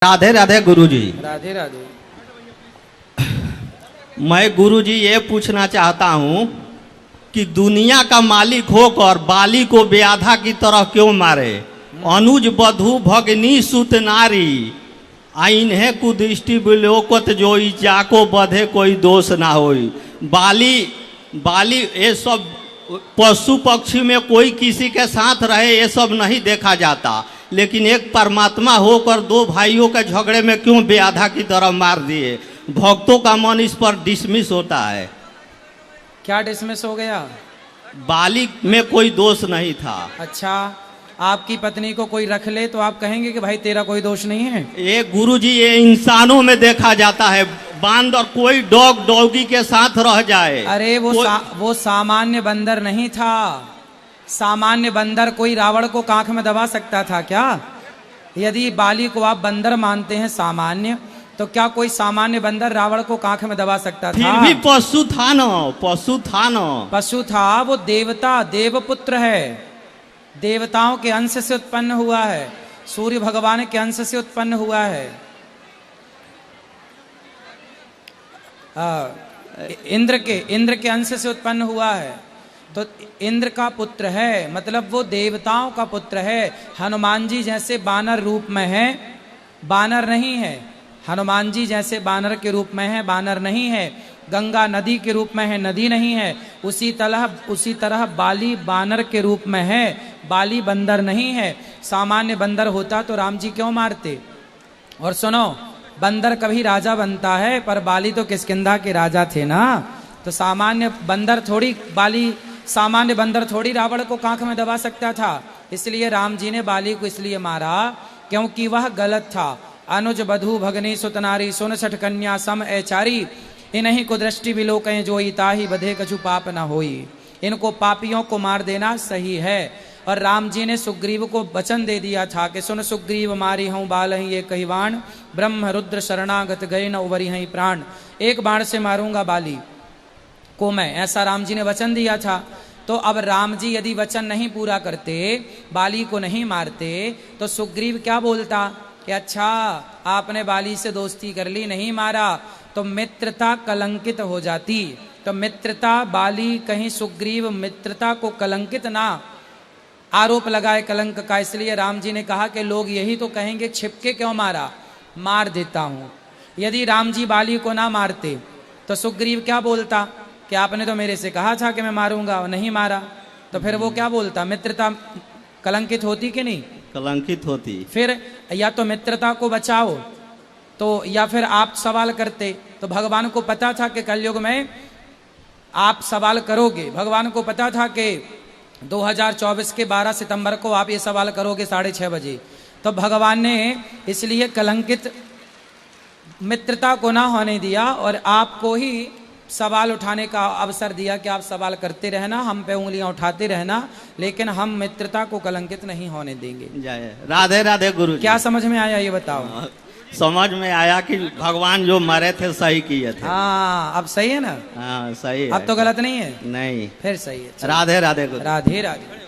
राधे राधे गुरुजी। राधे राधे। मैं गुरुजी ये पूछना चाहता हूँ कि दुनिया का मालिक होकर बाली को व्याधा की तरह क्यों मारे? अनुज बधू भगनी सुत नारी इन्हें कुदृष्टि विलोकत जोई जाको बधे कोई दोष ना होई। बाली ये सब पशु पक्षी में कोई किसी के साथ रहे ये सब नहीं देखा जाता, लेकिन एक परमात्मा होकर दो भाइयों के झगड़े में क्यों व्याधा की तरह मार दिए? भक्तों का मन इस पर डिसमिस होता है। क्या डिसमिस हो गया? बाली में कोई दोष नहीं था। अच्छा, आपकी पत्नी को कोई रख ले तो आप कहेंगे कि भाई तेरा कोई दोष नहीं है? ये गुरुजी ये इंसानों में देखा जाता है। बांदर कोई डॉगी के साथ रह जाए। अरे वो सामान्य बंदर नहीं था। सामान्य बंदर कोई रावण को कांख में दबा सकता था क्या? यदि बाली को आप बंदर मानते हैं सामान्य, तो क्या कोई सामान्य बंदर रावण को कांख में दबा सकता था? फिर भी पशु था ना, पशु था ना। पशु था, वो देवता देवपुत्र है, देवताओं के अंश से उत्पन्न हुआ है, सूर्य भगवान के अंश से उत्पन्न हुआ है। इंद्र के अंश से उत्पन्न हुआ है, तो इंद्र का पुत्र है, मतलब वो देवताओं का पुत्र है। हनुमान जी जैसे बानर रूप में है, बानर नहीं है। हनुमान जी जैसे बानर के रूप में है, बानर नहीं है। गंगा नदी के रूप में है, नदी नहीं है। उसी तरह बाली बानर के रूप में है, बाली बंदर नहीं है। सामान्य बंदर होता तो राम जी क्यों मारते? और सुनो, बंदर कभी राजा बनता है, पर बाली तो किष्किंधा के राजा थे ना। तो सामान्य बंदर थोड़ी रावण को कांख में दबा सकता था। इसलिए राम जी ने बाली को इसलिए मारा क्योंकि वह गलत था। अनुज बधू भगनी सुतनारी सुन छठ कन्या सम ऐचारी इन्हीं को दृष्टि विलोकं जोई ताहि बधे कछु पाप न होई। इनको पापियों को मार देना सही है। और राम जी ने सुग्रीव को वचन दे दिया था कि सुन सुग्रीव मारी हूँ बाल ही ये कही बाण ब्रह्म रुद्र शरणागत गए न उवरी हई प्राण। एक बाण से मारूंगा बाली को मैं, ऐसा राम जी ने वचन दिया था। तो अब राम जी यदि वचन नहीं पूरा करते, बाली को नहीं मारते, तो सुग्रीव क्या बोलता कि अच्छा आपने बाली से दोस्ती कर ली, नहीं मारा, तो मित्रता कलंकित हो जाती। तो मित्रता बाली, कहीं सुग्रीव मित्रता को कलंकित ना आरोप लगाए कलंक का। इसलिए राम जी ने कहा कि लोग यही तो कहेंगे छिपके क्यों मारा, मार देता हूं। यदि राम जी बाली को ना मारते तो सुग्रीव क्या बोलता कि आपने तो मेरे से कहा था कि मैं मारूंगा और नहीं मारा। तो फिर वो क्या बोलता? मित्रता कलंकित होती कि नहीं? कलंकित होती। फिर या तो मित्रता को बचाओ, तो या फिर आप सवाल करते। तो भगवान को पता था कि कलयुग में आप सवाल करोगे। भगवान को पता था कि 2024 के 12 सितंबर को आप ये सवाल करोगे 6:30 बजे। तो भगवान ने इसलिए कलंकित मित्रता को ना होने दिया और आपको ही सवाल उठाने का अवसर दिया कि आप सवाल करते रहना, हम पे उंगलियां उठाते रहना, लेकिन हम मित्रता को कलंकित नहीं होने देंगे। राधे राधे गुरु। क्या समझ में आया ये बताओ? समझ में आया कि भगवान जो मरे थे सही किए थे। हाँ, अब सही है ना? हाँ सही है। अब तो गलत नहीं है? नहीं, फिर सही है। राधे राधे गुरु। राधे राधे।